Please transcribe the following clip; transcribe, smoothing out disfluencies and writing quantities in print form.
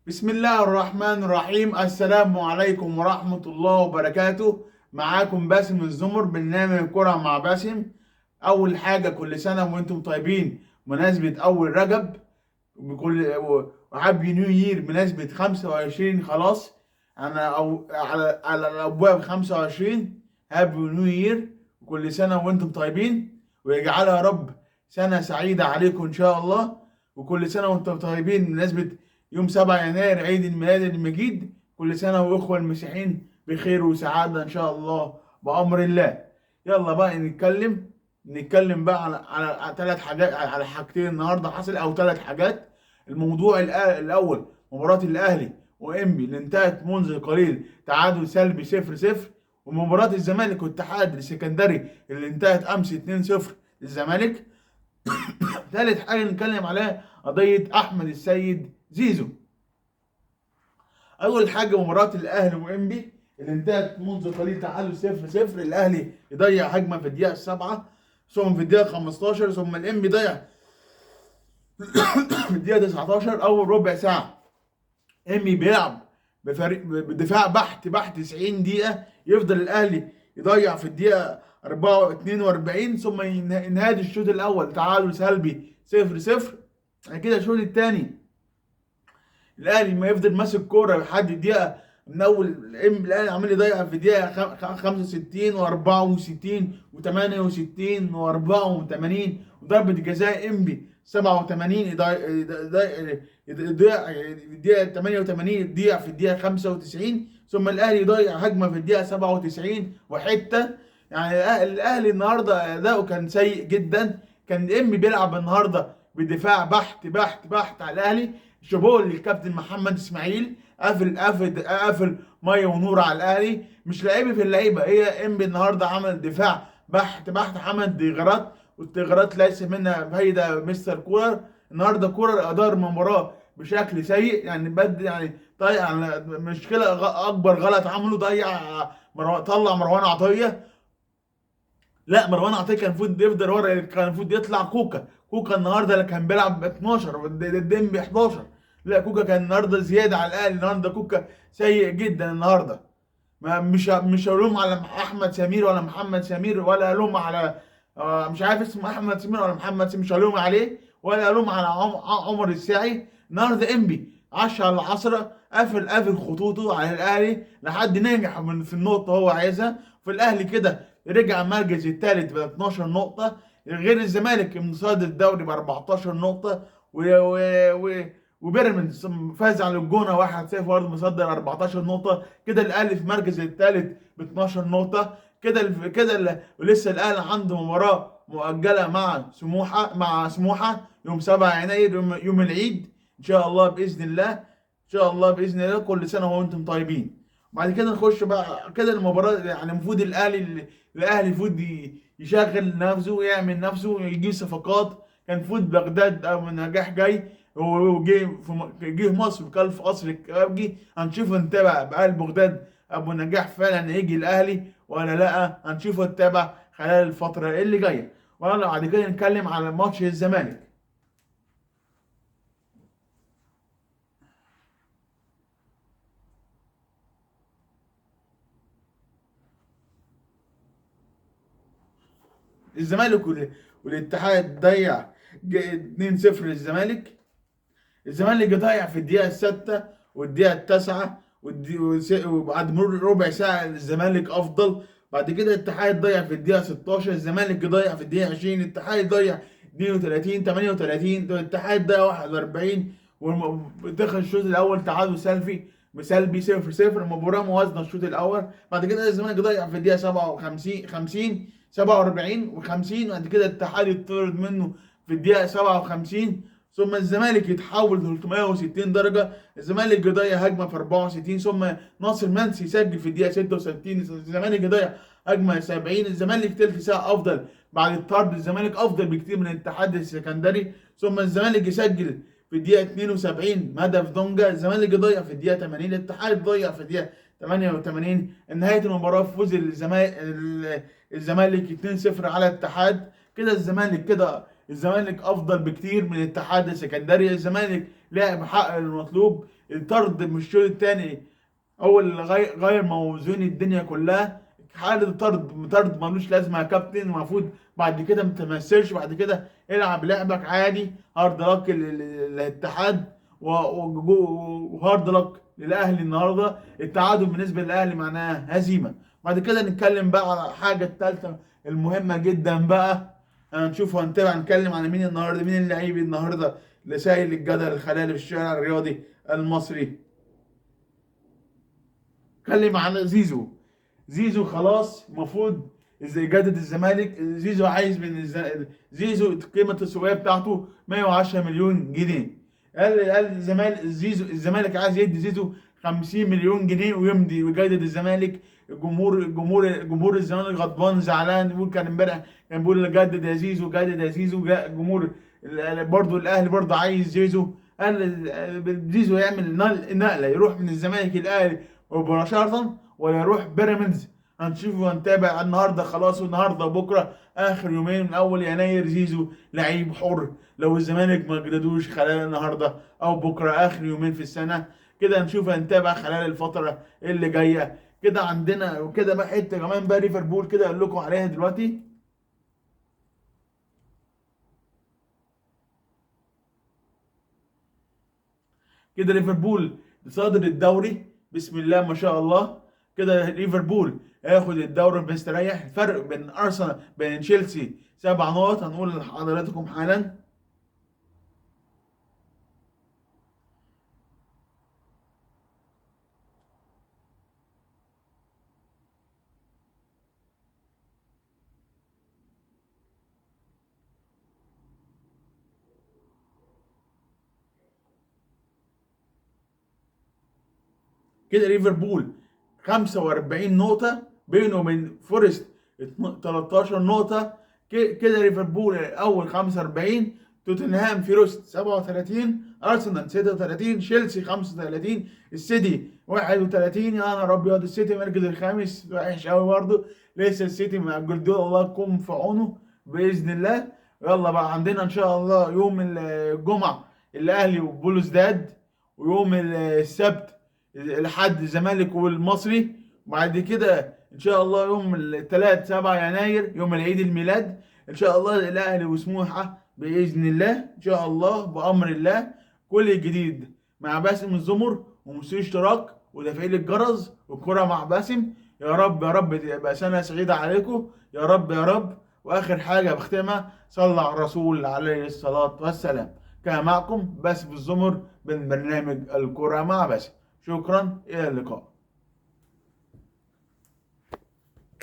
بسم الله الرحمن الرحيم. السلام عليكم ورحمة الله وبركاته. معاكم باسم الزمر، برنامج كرة مع باسم. أول حاجة، كل سنة وأنتم طيبين مناسبة أول رجب، بكل وهابي نيو يير مناسبة 25 خلاص. أنا أو على الأبواب 25. هابي نيو يير، وكل سنة وأنتم طيبين، ويجعلها يا رب سنة سعيدة عليكم إن شاء الله. وكل سنة وأنتم طيبين بمناسبة يوم 7 يناير عيد الميلاد المجيد. كل سنة وإخوة المسيحيين بخير وسعادة إن شاء الله بأمر الله. يلا بقى نتكلم بقى على ثلاث حاجات، على حاجتين النهارده حصل، او ثلاث حاجات. الموضوع الاول، مباراة الاهلي وانبي اللي انتهت منذ قليل تعادل سلبي 0-0، ومباراة الزمالك والاتحاد السكندري اللي انتهت امس 2-0 للزمالك. ثالث حاجة نتكلم عليها قضية احمد السيد زيزو. اول حاجة مباراة الاهلي وانبي اللي انتهت منذ قليل تعادل 0-0. الاهلي يضيع هجمة في الدقيقة السابعة، ثم في الدقيقة 15، ثم الانبي ضيع في الدقيقة 19. أول ربع ساعة انبي بيلعب بفريق بدفاع بحت 90 دقيقة، يفضل الأهلي يضيع في الدقيقة 42، ثم ينهاد الشوط الأول تعادل سلبي 0-0. بعد كده الشوط الثاني الاهلي ما يفضل ماسك كوره لحد الدقيقه، من اول الاهلي عمال يضيع في الدقيقه 65 و64 و68 و84، وضربه جزاء انبي 87 يضيع في الدقيقه 88، يضيع في الدقيقه 95، ثم الاهلي يضيع هجمه في الدقيقه 97 وحته. يعني الاهلي النهارده اداؤه كان سيء جدا. كان انبي بيلعب النهارده بدفاع بحت على الاهلي. شابوه للكابتن محمد اسماعيل، قافل ميه ونور على الاهلي. مش لعيبه في اللعيبه، هي انبي النهارده عمل دفاع بحت، عمل تغييرات، والتغييرات ليس منها فايده. مستر كولر النهارده كولر ادار المباراه بشكل سيء، يعني يعني ضيع مشكله. اكبر غلط عمله طلع مروان عطيه. لا، مروان عطيه كان المفروض يفضل ورا، كان المفروض يطلع كوكا النهارده اللي كان بيلعب ب 12 والديم ب 11. لا، كوكا كان النهارده زياده على الاهلي. النهارده كوكا سيء جدا النهارده. ما مش هلوم على احمد سمير ولا محمد سمير، ولا هلوم على مش عارف اسمه احمد سمير ولا محمد سمير، مش هلوم عليه، ولا هلوم على عمر الساعي. النهارده انبي 10 على 10، قافل خطوطه على الاهلي لحد نجح في النقطه هو عايزها. في الاهلي كده رجع المركز الثالث ب 12 نقطه، غير الزمالك متصدر الدوري ب 14 نقطه، وبيراميدز فاز على الجونه 1-0 برضه مصدر 14 نقطه. كده الاهلي في المركز الثالث ب 12 نقطه. ولسه الاهلي عنده مباراه مؤجله مع سموحه يوم 7 يناير، يوم العيد ان شاء الله باذن الله. ان شاء الله باذن الله. كل سنه وانتم طيبين. بعد كده نخش بقى كده المباراه. يعني المفروض الاهلي المفروض يشغل نفسه ويعمل نفسه، يجيب صفقات. كان المفروض بغداد ابو نجاح جاي، جه مصر وكان في قصر الكبابجي. هنشوف نتابع بقى بغداد ابو نجاح فعلا هيجي الاهلي ولا لا. هنشوف نتابع خلال الفتره اللي جايه. ولا بعد كده نتكلم على ماتش الزمالك. الزمالك والاتحاد ضيع 2-0 للزمالك. الزمالك ضيع في الدقيقة الستة والدقيقة التاسعة، وبعد مرور ربع ساعة الزمالك أفضل. بعد كده الاتحاد ضيع في الدقيقة 16، الزمالك ضيع في الدقيقة 20، الاتحاد ضيع 32 38، الاتحاد ضيع 41. ودخل الشوط الأول تعادل سلبي 0-0. المباراة موازنة الشوط الأول. بعد كده الزمالك ضيع في الدقيقة 57 47 و50. بعد كده الاتحاد يطرد منه في الدقيقة 57، ثم الزمالك يتحول 360 درجة. الزمالك يضيع هجمة في 64، ثم ناصر منسي يسجل في الدقيقة 66. الزمالك يضيع هجمة 70. الزمالك تلت ساعة أفضل بعد الطرد. الزمالك أفضل بكتير من الاتحاد السكندري. ثم الزمالك يسجل في الدقيقة 72 هدف دونجا. الزمالك يضيع في الدقيقة 80، الاتحاد يضيع في الدقيقة 88. نهاية المباراة فوز الزمالك 2-0 على الاتحاد. الزمالك افضل بكتير من الاتحاد السكندري. الزمالك لعب حق المطلوب. الطرد من الشوط الثاني هو اللي غير موازين الدنيا كلها. حالة طرد ملوش لازمة يا كابتن، المفروض بعد كده ما تمثلش، بعد كده العب لعبك عادي. هارد لك للاتحاد وهارد لك للاهلي النهارده. التعادل بالنسبه للاهلي معناه هزيمه. بعد كده نتكلم بقى على الحاجه الثالثه المهمه جدا بقى، هنشوف هنتابع نتكلم على مين النهارده، مين اللعيب النهارده اللي سايل الجدل الخلالي في الشارع الرياضي المصري. اتكلم على زيزو. زيزو خلاص المفروض يجدد الزمالك. زيزو عايز زيزو القيمه التسويقيه بتاعته 110 مليون جنيه. قال الزمالك الزمالك عايز يدي زيزو 50 مليون جنيه ويمضي ويجدد الزمالك. جمهور الزمالك غضبان زعلان، يقول كان امبارح كان بيقول جدد يا زيزو جدد يا زيزو. جمهور برضه الاهلي برضه عايز زيزو. قال زيزو يعمل نقله يروح من الزمالك الاهلي مباشره ولا يروح بيراميدز. هنشوف ونتابع النهارده خلاص، والنهارده بكره اخر يومين من اول يناير. زيزو لعيب حر لو الزمالك ما جددوش خلال النهارده او بكره اخر يومين في السنه. كده نشوف هنتابع خلال الفتره اللي جايه. كده عندنا وكده بقى حته كمان بقى ليفربول كده اقول لكم عليها دلوقتي. كده ليفربول صادر الدوري بسم الله ما شاء الله. كده ليفربول هياخد الدوري مستريح. الفرق بين ارسنال بين تشيلسي 7 نقط، هنقول لحضراتكم حالا. كده ليفربول 45 نقطة بينه وبين فورست 13 نقطة. كده ليفربول أول 45. توتنهام فيروست 37، أرسنال 36، تشيلسي 35، السيتي 31. يا نهار أبيض، السيتي المركز الخامس وحش أوي برضه. لسه السيتي مع جوارديولا الله يكون في عونه بإذن الله. يلا بقى عندنا إن شاء الله يوم الجمعة الأهلي وبولوزداد، ويوم السبت لحد الزمالك والمصري. وبعد كده ان شاء الله يوم الثلاث 7 يناير يوم العيد الميلاد ان شاء الله الاهلي وسموحه باذن الله ان شاء الله بامر الله. كل الجديد مع باسم الزمر ومستر اشتراك وتفعيل الجرس والكره مع باسم. يا رب يا رب تبقى سنه سعيده عليكم يا رب يا رب. واخر حاجه بختمها صلى على الرسول عليه الصلاه والسلام. كان معكم باسم الزمر من برنامج الكره مع باسم. شكرا، إلى اللقاء.